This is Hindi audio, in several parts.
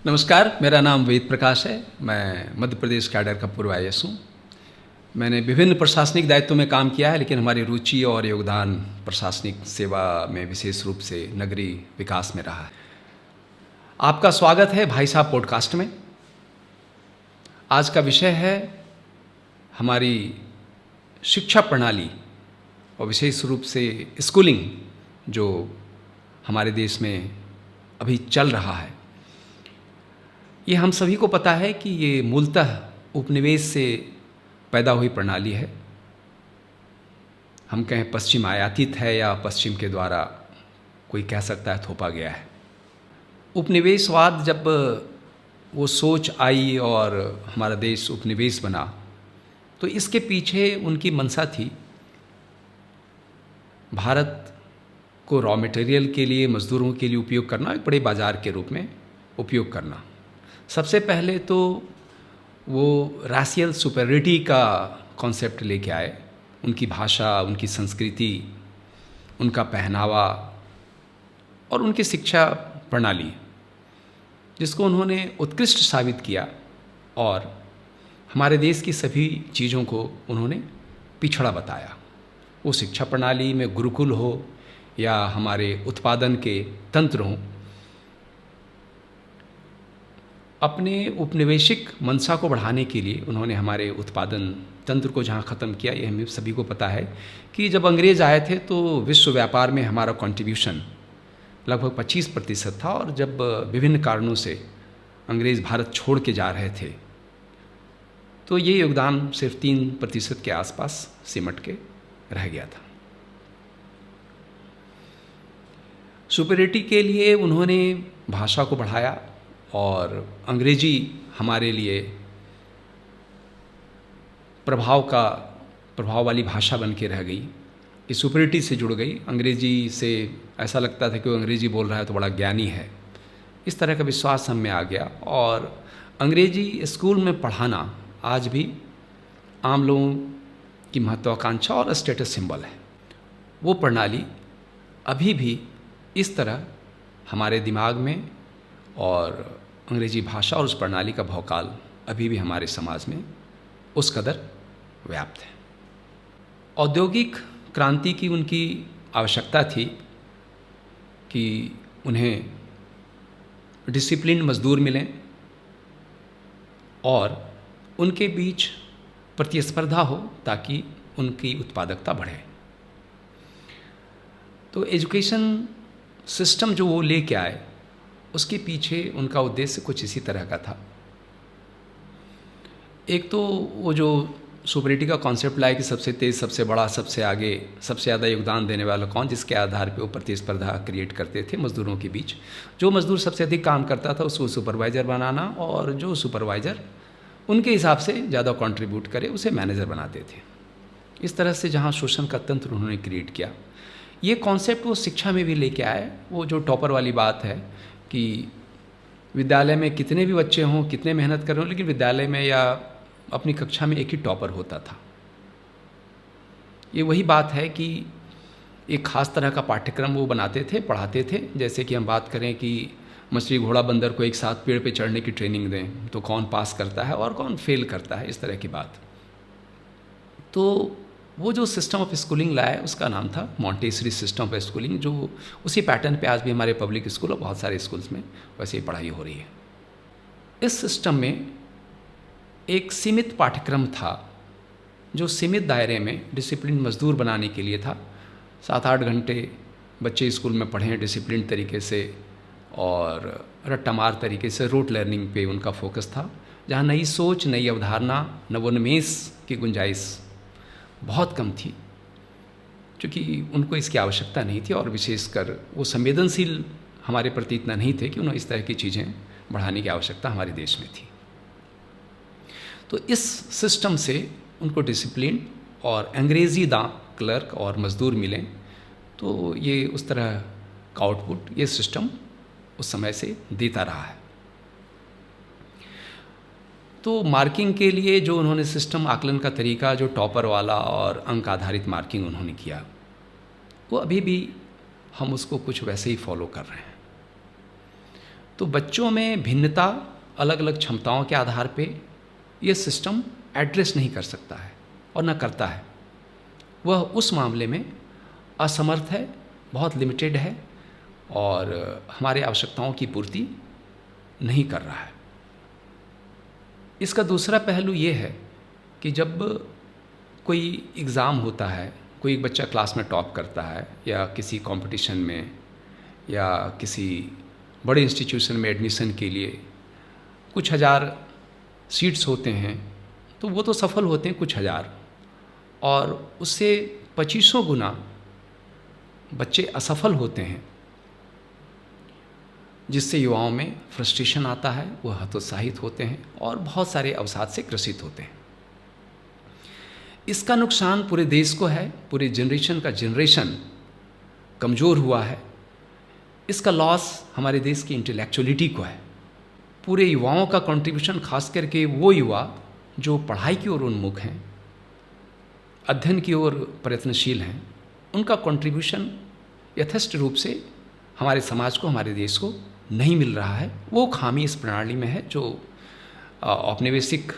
नमस्कार, मेरा नाम वेद प्रकाश है। मैं मध्य प्रदेश कैडर का पूर्व आईएएस हूँ। मैंने विभिन्न प्रशासनिक दायित्वों में काम किया है, लेकिन हमारी रुचि और योगदान प्रशासनिक सेवा में विशेष रूप से नगरीय विकास में रहा है। आपका स्वागत है भाई साहब पॉडकास्ट में। आज का विषय है हमारी शिक्षा प्रणाली और विशेष रूप से स्कूलिंग जो हमारे देश में अभी चल रहा है। ये हम सभी को पता है कि ये मूलतः उपनिवेश से पैदा हुई प्रणाली है। हम कहें पश्चिम आयातित है या पश्चिम के द्वारा कोई कह सकता है थोपा गया है। उपनिवेशवाद जब वो सोच आई और हमारा देश उपनिवेश बना, तो इसके पीछे उनकी मंशा थी भारत को रॉ मटेरियल के लिए, मजदूरों के लिए उपयोग करना, एक बड़े बाजार के रूप में उपयोग करना। सबसे पहले तो वो राशियल सुपेरिटी का कॉन्सेप्ट लेके आए। उनकी भाषा, उनकी संस्कृति, उनका पहनावा और उनकी शिक्षा प्रणाली, जिसको उन्होंने उत्कृष्ट साबित किया और हमारे देश की सभी चीज़ों को उन्होंने पिछड़ा बताया। वो शिक्षा प्रणाली में गुरुकुल हो या हमारे उत्पादन के तंत्र हों, अपने उपनिवेशिक मंशा को बढ़ाने के लिए उन्होंने हमारे उत्पादन तंत्र को जहाँ ख़त्म किया। ये हमें सभी को पता है कि जब अंग्रेज़ आए थे तो विश्व व्यापार में हमारा कंट्रीब्यूशन लगभग 25% था, और जब विभिन्न कारणों से अंग्रेज़ भारत छोड़ के जा रहे थे तो ये योगदान सिर्फ 3% के आसपास सिमट के रह गया था। सुपेरिटी के लिए उन्होंने भाषा को बढ़ाया और अंग्रेजी हमारे लिए प्रभाव वाली भाषा बन के रह गई। इस सुपेरिटी से जुड़ गई। अंग्रेजी से ऐसा लगता था कि वो अंग्रेजी बोल रहा है तो बड़ा ज्ञानी है, इस तरह का विश्वास हम में आ गया। और अंग्रेजी स्कूल में पढ़ाना आज भी आम लोगों की महत्वाकांक्षा और स्टेटस सिंबल है। वो प्रणाली अभी भी इस तरह हमारे दिमाग में, और अंग्रेजी भाषा और उस प्रणाली का भौकाल अभी भी हमारे समाज में उस कदर व्याप्त है। औद्योगिक क्रांति की उनकी आवश्यकता थी कि उन्हें डिसिप्लिन मजदूर मिलें और उनके बीच प्रतिस्पर्धा हो ताकि उनकी उत्पादकता बढ़े। तो एजुकेशन सिस्टम जो वो लेके आए, उसके पीछे उनका उद्देश्य कुछ इसी तरह का था। एक तो वो जो सुपेरिटी का कॉन्सेप्ट लाए कि सबसे तेज़, सबसे बड़ा, सबसे आगे, सबसे ज़्यादा योगदान देने वाला कौन, जिसके आधार पे वो प्रतिस्पर्धा क्रिएट करते थे मज़दूरों के बीच। जो मज़दूर सबसे अधिक काम करता था उसको सुपरवाइज़र बनाना, और जो सुपरवाइज़र उनके हिसाब से ज़्यादा कंट्रीब्यूट करे उसे मैनेजर बनाते थे। इस तरह से जहाँ शोषण का तंत्र उन्होंने क्रिएट किया, ये कॉन्सेप्ट वो शिक्षा में भी लेके आए। वो जो टॉपर वाली बात है कि विद्यालय में कितने भी बच्चे हों, कितने मेहनत कर रहे हों, लेकिन विद्यालय में या अपनी कक्षा में एक ही टॉपर होता था। ये वही बात है कि एक ख़ास तरह का पाठ्यक्रम वो बनाते थे, पढ़ाते थे। जैसे कि हम बात करें कि मछली, घोड़ा, बंदर को एक साथ पेड़ पे चढ़ने की ट्रेनिंग दें तो कौन पास करता है और कौन फेल करता है, इस तरह की बात। तो वो जो सिस्टम ऑफ स्कूलिंग लाया, उसका नाम था मॉन्टेसरी सिस्टम ऑफ स्कूलिंग, जो उसी पैटर्न पे आज भी हमारे पब्लिक स्कूल और बहुत सारे स्कूल्स में वैसे ही पढ़ाई हो रही है। इस सिस्टम में एक सीमित पाठ्यक्रम था जो सीमित दायरे में डिसिप्लिन मजदूर बनाने के लिए था। 7-8 घंटे बच्चे स्कूल में पढ़ें डिसिप्लिन तरीके से, और रट्टामार तरीके से रोट लर्निंग पे उनका फोकस था, जहाँ नई सोच, नई अवधारणा, नवोन्मेष की गुंजाइश बहुत कम थी, क्योंकि उनको इसकी आवश्यकता नहीं थी। और विशेषकर वो संवेदनशील हमारे प्रति इतना नहीं थे कि उन्हें इस तरह की चीज़ें बढ़ाने की आवश्यकता हमारे देश में थी। तो इस सिस्टम से उनको डिसिप्लिन और अंग्रेज़ी क्लर्क और मज़दूर मिलें, तो ये उस तरह का आउटपुट ये सिस्टम उस समय से देता रहा है। तो मार्किंग के लिए जो उन्होंने सिस्टम, आकलन का तरीका जो टॉपर वाला और अंक आधारित मार्किंग उन्होंने किया, वो अभी भी हम उसको कुछ वैसे ही फॉलो कर रहे हैं। तो बच्चों में भिन्नता, अलग अलग क्षमताओं के आधार पे ये सिस्टम एड्रेस नहीं कर सकता है और न करता है। वह उस मामले में असमर्थ है, बहुत लिमिटेड है और हमारे आवश्यकताओं की पूर्ति नहीं कर रहा है। इसका दूसरा पहलू ये है कि जब कोई एग्ज़ाम होता है, कोई एक बच्चा क्लास में टॉप करता है या किसी कंपटीशन में या किसी बड़े इंस्टीट्यूशन में एडमिशन के लिए कुछ हज़ार सीट्स होते हैं, तो वो तो सफल होते हैं कुछ हज़ार, और उससे 2500 गुना बच्चे असफल होते हैं, जिससे युवाओं में फ्रस्ट्रेशन आता है, वो हतोत्साहित होते हैं और बहुत सारे अवसाद से ग्रसित होते हैं। इसका नुकसान पूरे देश को है, पूरे जनरेशन कमज़ोर हुआ है। इसका लॉस हमारे देश की इंटेलेक्चुअलिटी को है। पूरे युवाओं का कंट्रीब्यूशन, खास करके वो युवा जो पढ़ाई की ओर उन्मुख हैं, अध्ययन की ओर प्रयत्नशील हैं, उनका कंट्रीब्यूशन यथेष्ट रूप से हमारे समाज को, हमारे देश को नहीं मिल रहा है। वो खामी इस प्रणाली में है जो औपनिवेशिक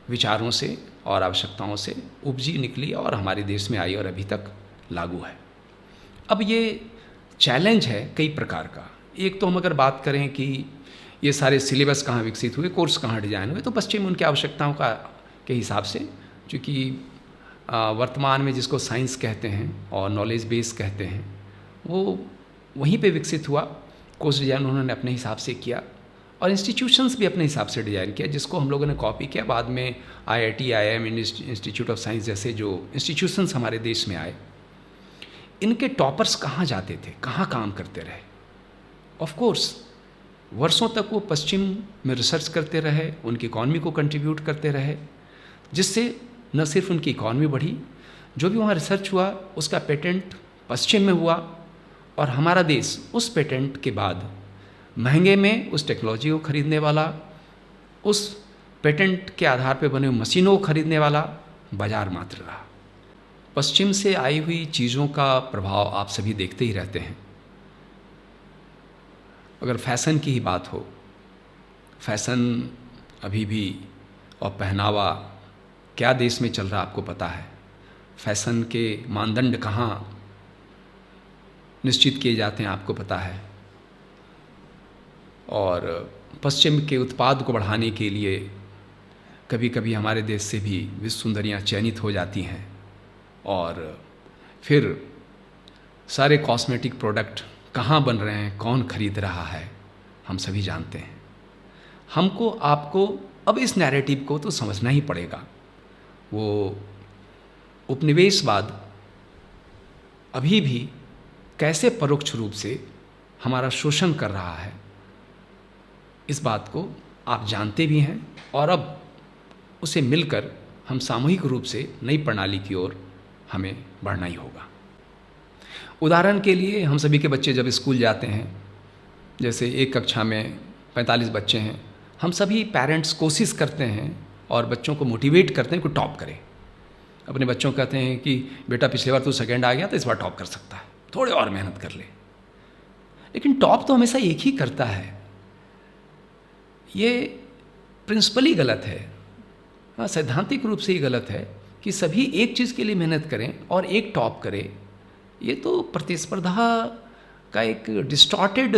विचारों से और आवश्यकताओं से उपजी निकली और हमारे देश में आई और अभी तक लागू है। अब ये चैलेंज है कई प्रकार का। एक तो हम अगर बात करें कि ये सारे सिलेबस कहाँ विकसित हुए, कोर्स कहाँ डिजाइन हुए, तो पश्चिम उनकी आवश्यकताओं के हिसाब से, चूँकि वर्तमान में जिसको साइंस कहते हैं और नॉलेज बेस कहते हैं, वो वहीं पे विकसित हुआ। कोर्स डिज़ाइन उन्होंने अपने हिसाब से किया और इंस्टीट्यूशंस भी अपने हिसाब से डिज़ाइन किया, जिसको हम लोगों ने कॉपी किया। बाद में IIT, IIM, institute of science जैसे जो इंस्टीट्यूशंस हमारे देश में आए, इनके टॉपर्स कहाँ जाते थे, कहाँ काम करते रहे? ऑफ कोर्स वर्षों तक वो पश्चिम में रिसर्च करते रहे, उनकी इकॉनमी को कंट्रीब्यूट करते रहे, जिससे न सिर्फ उनकी इकॉनमी बढ़ी, जो भी वहाँ रिसर्च हुआ उसका पेटेंट पश्चिम में हुआ और हमारा देश उस पेटेंट के बाद महंगे में उस टेक्नोलॉजी को खरीदने वाला, उस पेटेंट के आधार पर बने हुए मशीनों को खरीदने वाला बाजार मात्र रहा। पश्चिम से आई हुई चीज़ों का प्रभाव आप सभी देखते ही रहते हैं। अगर फैशन की ही बात हो, फैशन अभी भी और पहनावा क्या देश में चल रहा आपको पता है। फैशन के मानदंड कहाँ निश्चित किए जाते हैं आपको पता है। और पश्चिम के उत्पाद को बढ़ाने के लिए कभी कभी हमारे देश से भी विश्व सुंदरियाँ चयनित हो जाती हैं और फिर सारे कॉस्मेटिक प्रोडक्ट कहाँ बन रहे हैं, कौन खरीद रहा है, हम सभी जानते हैं। हमको आपको अब इस नैरेटिव को तो समझना ही पड़ेगा। वो उपनिवेशवाद अभी भी कैसे परोक्ष रूप से हमारा शोषण कर रहा है, इस बात को आप जानते भी हैं और अब उसे मिलकर हम सामूहिक रूप से नई प्रणाली की ओर हमें बढ़ना ही होगा। उदाहरण के लिए हम सभी के बच्चे जब स्कूल जाते हैं, जैसे एक कक्षा में 45 बच्चे हैं, हम सभी पेरेंट्स कोशिश करते हैं और बच्चों को मोटिवेट करते हैं कि टॉप करें। अपने बच्चों को कहते हैं कि बेटा पिछली बार तू सेकंड आ गया तो इस बार टॉप कर सकता है, थोड़े और मेहनत कर ले। लेकिन टॉप तो हमेशा एक ही करता है, ये प्रिंसिपली गलत है। हाँ, सैद्धांतिक रूप से ये गलत है कि सभी एक चीज़ के लिए मेहनत करें और एक टॉप करे। ये तो प्रतिस्पर्धा का एक डिस्टॉर्टेड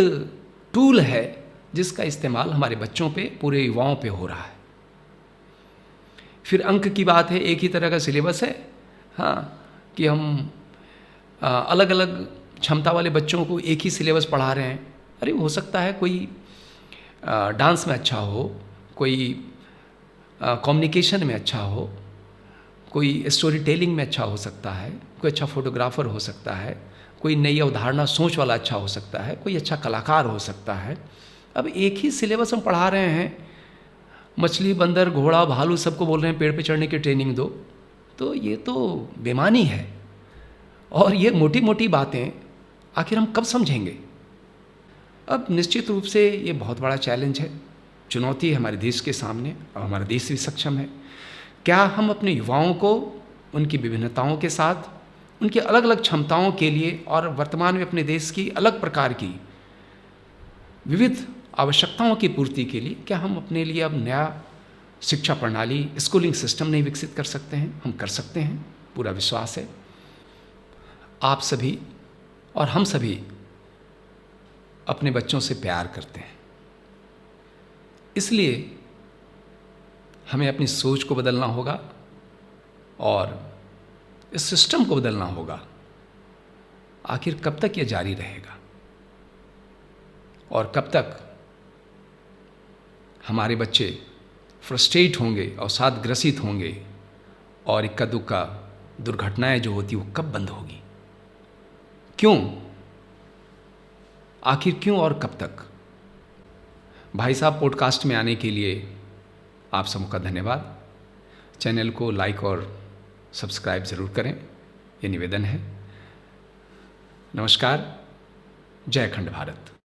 टूल है जिसका इस्तेमाल हमारे बच्चों पे, पूरे युवाओं पे हो रहा है। फिर अंक की बात है, एक ही तरह का सिलेबस है, हाँ, कि हम अलग अलग क्षमता वाले बच्चों को एक ही सिलेबस पढ़ा रहे हैं। अरे हो सकता है कोई डांस में अच्छा हो, कोई कम्युनिकेशन में अच्छा हो, कोई स्टोरी टेलिंग में अच्छा हो सकता है, कोई अच्छा फोटोग्राफर हो सकता है, कोई नई अवधारणा सोच वाला अच्छा हो सकता है, कोई अच्छा कलाकार हो सकता है। अब एक ही सिलेबस हम पढ़ा रहे हैं, मछली, बंदर, घोड़ा, भालू सबको बोल रहे हैं पेड़ पे चढ़ने की ट्रेनिंग दो, तो ये तो बेमानी है। और ये मोटी मोटी बातें आखिर हम कब समझेंगे? अब निश्चित रूप से ये बहुत बड़ा चैलेंज है, चुनौती है हमारे देश के सामने और हमारा देश भी सक्षम है। क्या हम अपने युवाओं को उनकी विभिन्नताओं के साथ, उनकी अलग अलग क्षमताओं के लिए और वर्तमान में अपने देश की अलग प्रकार की विविध आवश्यकताओं की पूर्ति के लिए क्या हम अपने लिए अब नया शिक्षा प्रणाली, स्कूलिंग सिस्टम नहीं विकसित कर सकते हैं? हम कर सकते हैं, पूरा विश्वास है। आप सभी और हम सभी अपने बच्चों से प्यार करते हैं, इसलिए हमें अपनी सोच को बदलना होगा और इस सिस्टम को बदलना होगा। आखिर कब तक ये जारी रहेगा और कब तक हमारे बच्चे फ्रस्ट्रेट होंगे, अवसाद ग्रसित होंगे और इक्का दुक्का दुर्घटनाएं जो होती वो कब बंद होगी? क्यों? आखिर क्यों और कब तक? भाई साहब पॉडकास्ट में आने के लिए आप सबका धन्यवाद। चैनल को लाइक और सब्सक्राइब ज़रूर करें, ये निवेदन है। नमस्कार। जय खंड भारत।